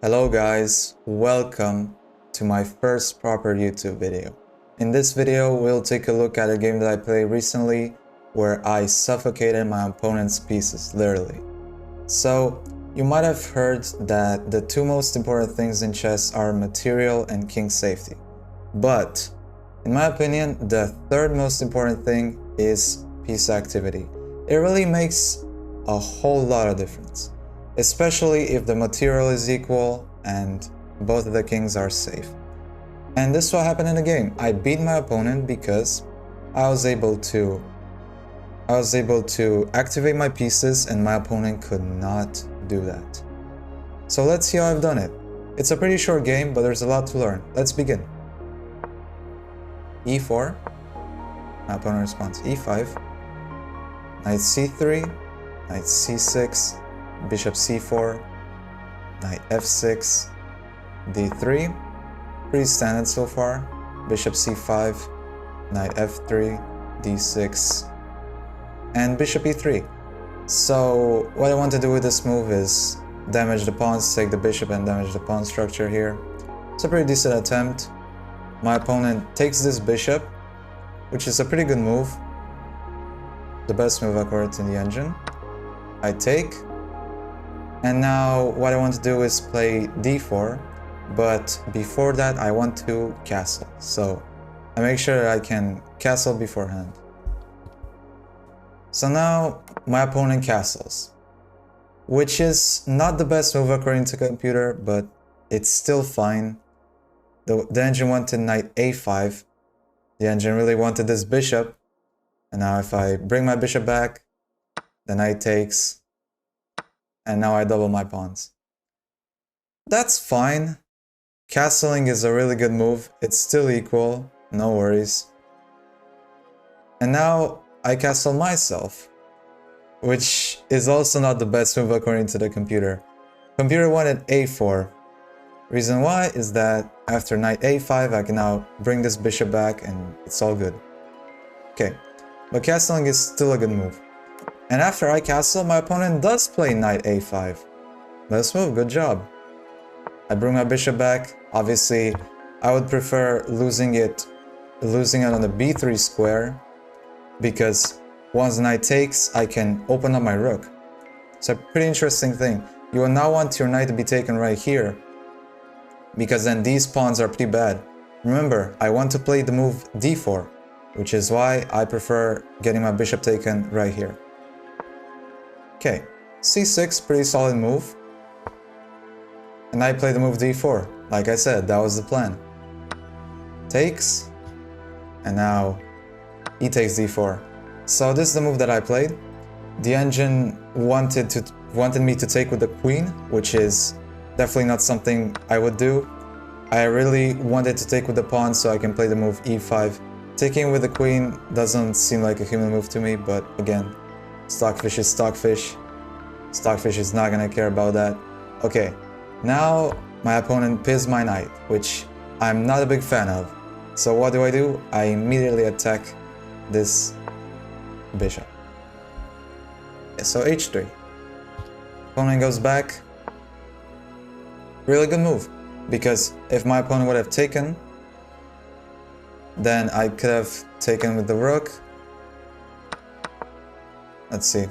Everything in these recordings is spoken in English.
Hello guys, welcome to my first proper YouTube video. In this video, we'll take a look at a game that I played recently where I suffocated my opponent's pieces, literally. So, you might have heard that the two most important things in chess are material and king safety. But, in my opinion, the third most important thing is piece activity. It really makes a whole lot of difference, especially if the material is equal and both of the kings are safe. And this is what happened in the game. I beat my opponent because I was able to activate my pieces and my opponent could not do that. So let's see how I've done it. It's a pretty short game, but there's a lot to learn. Let's begin. E4. My opponent responds E5. Knight C3. Knight C6. Bishop c4, knight f6, d3, pretty standard so far, bishop c5, knight f3, d6, and bishop e3. So what I want to do with this move is damage the pawns, take the bishop and damage the pawn structure here. It's a pretty decent attempt. My opponent takes this bishop, which is a pretty good move, the best move according to the engine. I take. And now what I want to do is play d4, but before that I want to castle. So I make sure that I can castle beforehand. So now my opponent castles, which is not the best move according to the computer, but it's still fine. The engine wanted knight a5. The engine really wanted this bishop. And now if I bring my bishop back, the knight takes. And now I double my pawns. That's fine. Castling is a really good move. It's still equal, no worries. And now I castle myself, which is also not the best move according to the computer. Computer wanted a4. Reason why is that after knight a5 I can now bring this bishop back and it's all good. Okay, but castling is still a good move. And after I castle, my opponent does play knight a5. Best move, good job. I bring my bishop back. Obviously, I would prefer losing it on the b3 square, because once knight takes, I can open up my rook. It's a pretty interesting thing. You will now want your knight to be taken right here, because then these pawns are pretty bad. Remember, I want to play the move d4, which is why I prefer getting my bishop taken right here. Okay, c6, pretty solid move. And I play the move d4. Like I said, that was the plan. Takes. And now he takes d4. So this is the move that I played. The engine wanted me to take with the queen, which is definitely not something I would do. I really wanted to take with the pawn so I can play the move e5. Taking with the queen doesn't seem like a human move to me, but again, stockfish is stockfish. Stockfish is not gonna care about that. Okay, now my opponent pins my knight, which I'm not a big fan of. So what do? I immediately attack this bishop. Okay, so h3. Opponent goes back. Really good move, because if my opponent would have taken, then I could have taken with the rook. Let's see.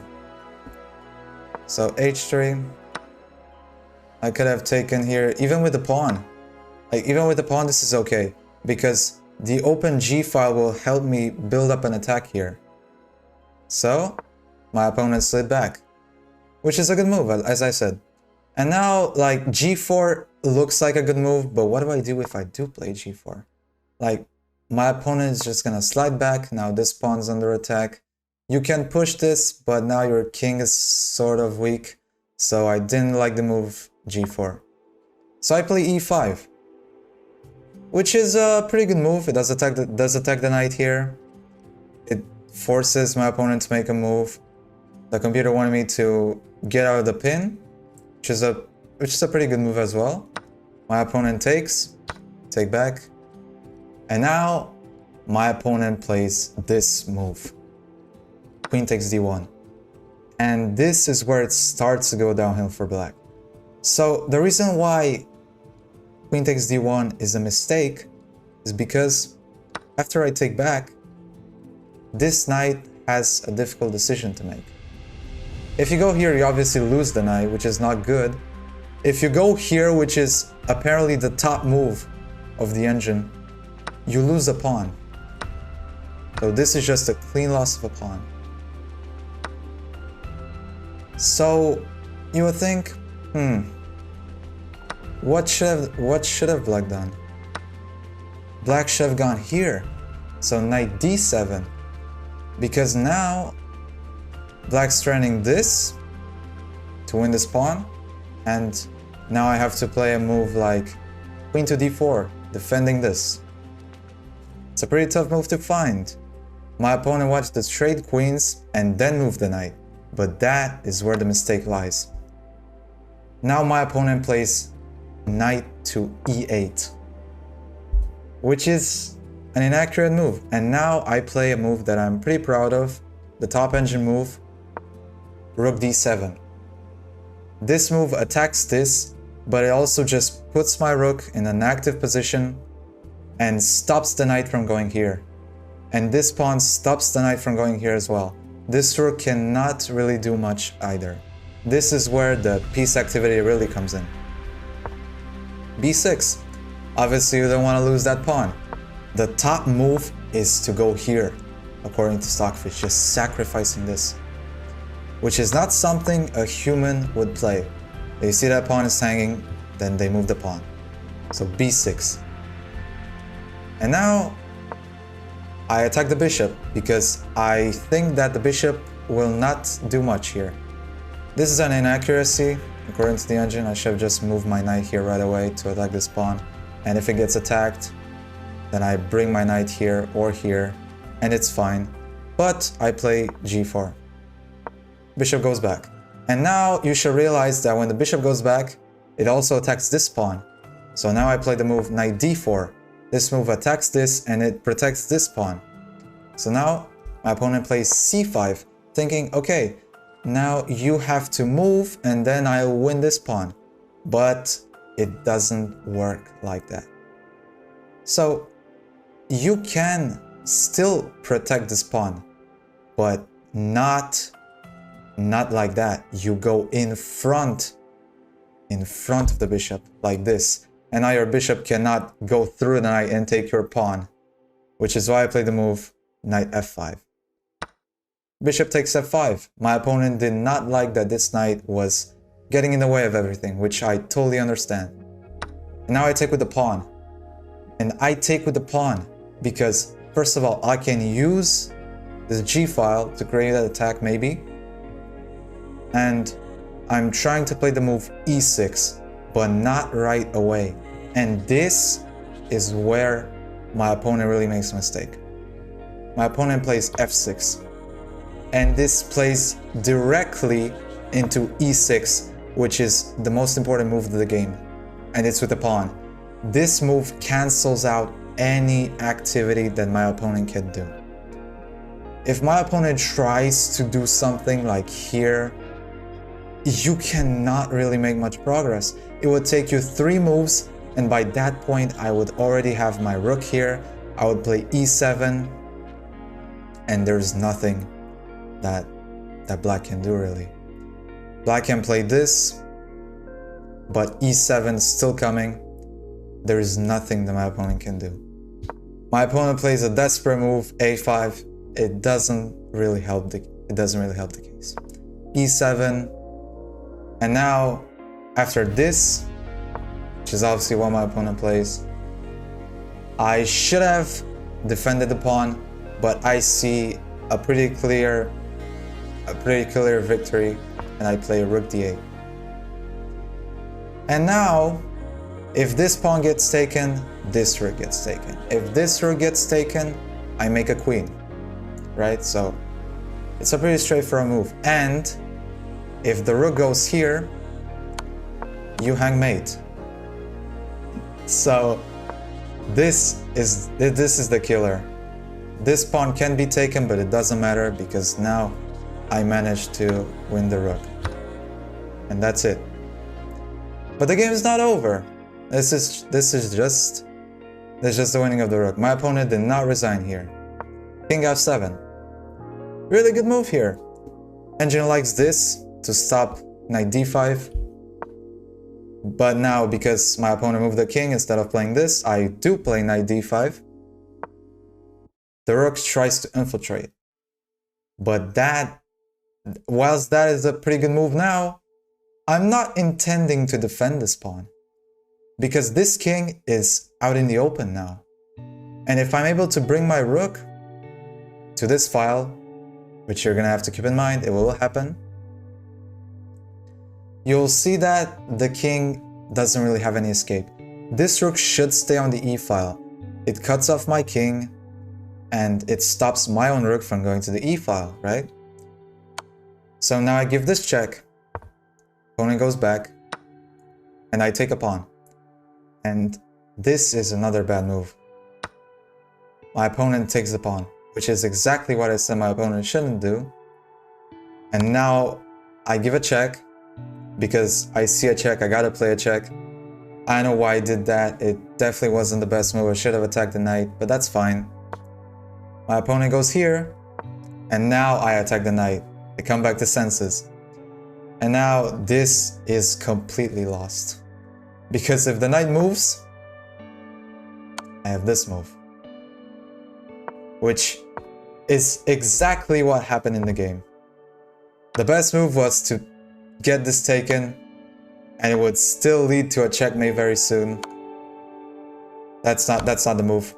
So h3. I could have taken here, even with the pawn. Like, even with the pawn, this is okay, because the open g file will help me build up an attack here. So my opponent slid back, which is a good move, as I said. And now, like, g4 looks like a good move, but what do I do if I do play g4? Like, my opponent is just gonna slide back. Now this pawn's under attack. You can push this, but now your king is sort of weak. So I didn't like the move g4. So I play e5, which is a pretty good move. It does attack the knight here. It forces my opponent to make a move. The computer wanted me to get out of the pin, which is a pretty good move as well. My opponent takes, take back. And now my opponent plays this move. Queen takes d1. And this is where it starts to go downhill for black. So the reason why queen takes d1 is a mistake is because after I take back, this knight has a difficult decision to make. If you go here, you obviously lose the knight, which is not good. If you go here, which is apparently the top move of the engine, you lose a pawn. So this is just a clean loss of a pawn. So you would think, what should have Black done? Black should have gone here. So knight d7. Because now Black's threatening this to win this pawn, and now I have to play a move like queen to d4, defending this. It's a pretty tough move to find. My opponent watched the trade queens and then moved the knight, but that is where the mistake lies. Now my opponent plays knight to e8, which is an inaccurate move, and now I play a move that I'm pretty proud of, the top engine move, rook d7. This move attacks this, but it also just puts my rook in an active position and stops the knight from going here. And this pawn stops the knight from going here as well. This rook cannot really do much either. This is where the piece activity really comes in. b6. Obviously you don't want to lose that pawn. The top move is to go here, according to Stockfish, just sacrificing this, which is not something a human would play. They see that pawn is hanging, then they move the pawn. So b6. And now I attack the bishop because I think that the bishop will not do much here. This is an inaccuracy. According to the engine, I should have just moved my knight here right away to attack this pawn. And if it gets attacked, then I bring my knight here or here, and it's fine. But I play g4. Bishop goes back. And now you should realize that when the bishop goes back, it also attacks this pawn. So now I play the move knight d4. This move attacks this and it protects this pawn. So now my opponent plays c5, thinking, okay, now you have to move and then I'll win this pawn. But it doesn't work like that. So you can still protect this pawn, but not like that. You go in front of the bishop like this. And now your bishop cannot go through the knight and take your pawn, which is why I play the move knight f5. Bishop takes f5. My opponent did not like that this knight was getting in the way of everything, which I totally understand. And now I take with the pawn. And I take with the pawn because, first of all, I can use this g-file to create an attack maybe. And I'm trying to play the move e6, but not right away. And this is where my opponent really makes a mistake. My opponent plays f6. And this plays directly into e6, which is the most important move of the game. And it's with the pawn. This move cancels out any activity that my opponent can do. If my opponent tries to do something like here, you cannot really make much progress. It would take you 3 moves, and by that point I would already have my rook here. I would play e7, and there's nothing that black can do really. Black can play this, but e7 is still coming. There is nothing that my opponent can do. My opponent plays a desperate move, a5. It doesn't really help the case. e7. And now, after this, which is obviously what my opponent plays, I should have defended the pawn, but I see a pretty clear victory, and I play rook d8. And now, if this pawn gets taken, this rook gets taken. If this rook gets taken, I make a queen, right? So it's a pretty straightforward move. And if the rook goes here, you hang mate. So this is the killer. This pawn can be taken, but it doesn't matter because now I managed to win the rook. And that's it. But the game is not over. This is just the winning of the rook. My opponent did not resign here. King f7. Really good move here. Engine likes this to stop knight d5. But now, because my opponent moved the king, instead of playing this, I do play knight d5. The rook tries to infiltrate. But that, whilst that is a pretty good move now, I'm not intending to defend this pawn. Because this king is out in the open now. And if I'm able to bring my rook to this file, which you're gonna have to keep in mind, it will happen, you'll see that the king doesn't really have any escape. This rook should stay on the e file. It cuts off my king, and it stops my own rook from going to the e file, right? So now I give this check, opponent goes back, and I take a pawn. And this is another bad move. My opponent takes the pawn, which is exactly what I said my opponent shouldn't do. And now I give a check, because I see a check, I gotta play a check. I know why I did that, it definitely wasn't the best move, I should have attacked the knight, but that's fine. My opponent goes here, and now I attack the knight. I come back to senses. And now this is completely lost. Because if the knight moves, I have this move. Which is exactly what happened in the game. The best move was to get this taken, and it would still lead to a checkmate very soon. That's not the move.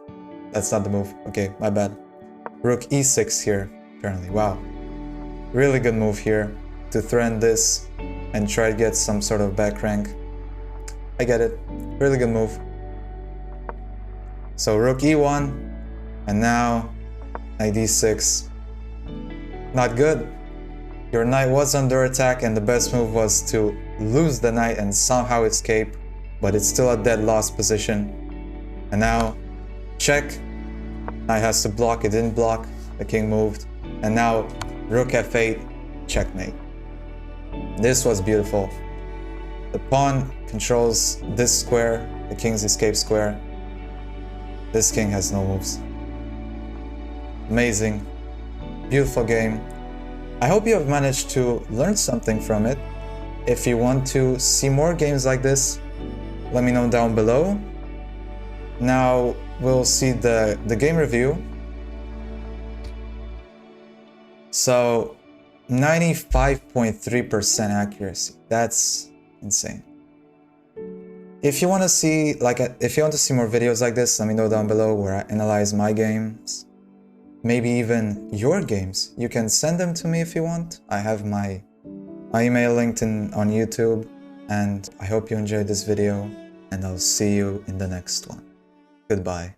That's not the move. Okay, my bad. Rook e6 here, apparently. Wow. Really good move here to threaten this and try to get some sort of back rank. I get it. Really good move. So rook e1, and now knight d6. Not good. Your knight was under attack, and the best move was to lose the knight and somehow escape, but it's still a dead lost position. And now, check. Knight has to block, it didn't block, the king moved. And now, rook f8, checkmate. This was beautiful. The pawn controls this square, the king's escape square. This king has no moves. Amazing. Beautiful game. I hope you have managed to learn something from it. If you want to see more games like this, let me know down below. Now we'll see the game review. So 95.3% accuracy. That's insane. If you want to see more videos like this, let me know down below where I analyze my games. Maybe even your games. You can send them to me if you want. I have my email linked on YouTube. And I hope you enjoyed this video, and I'll see you in the next one. Goodbye.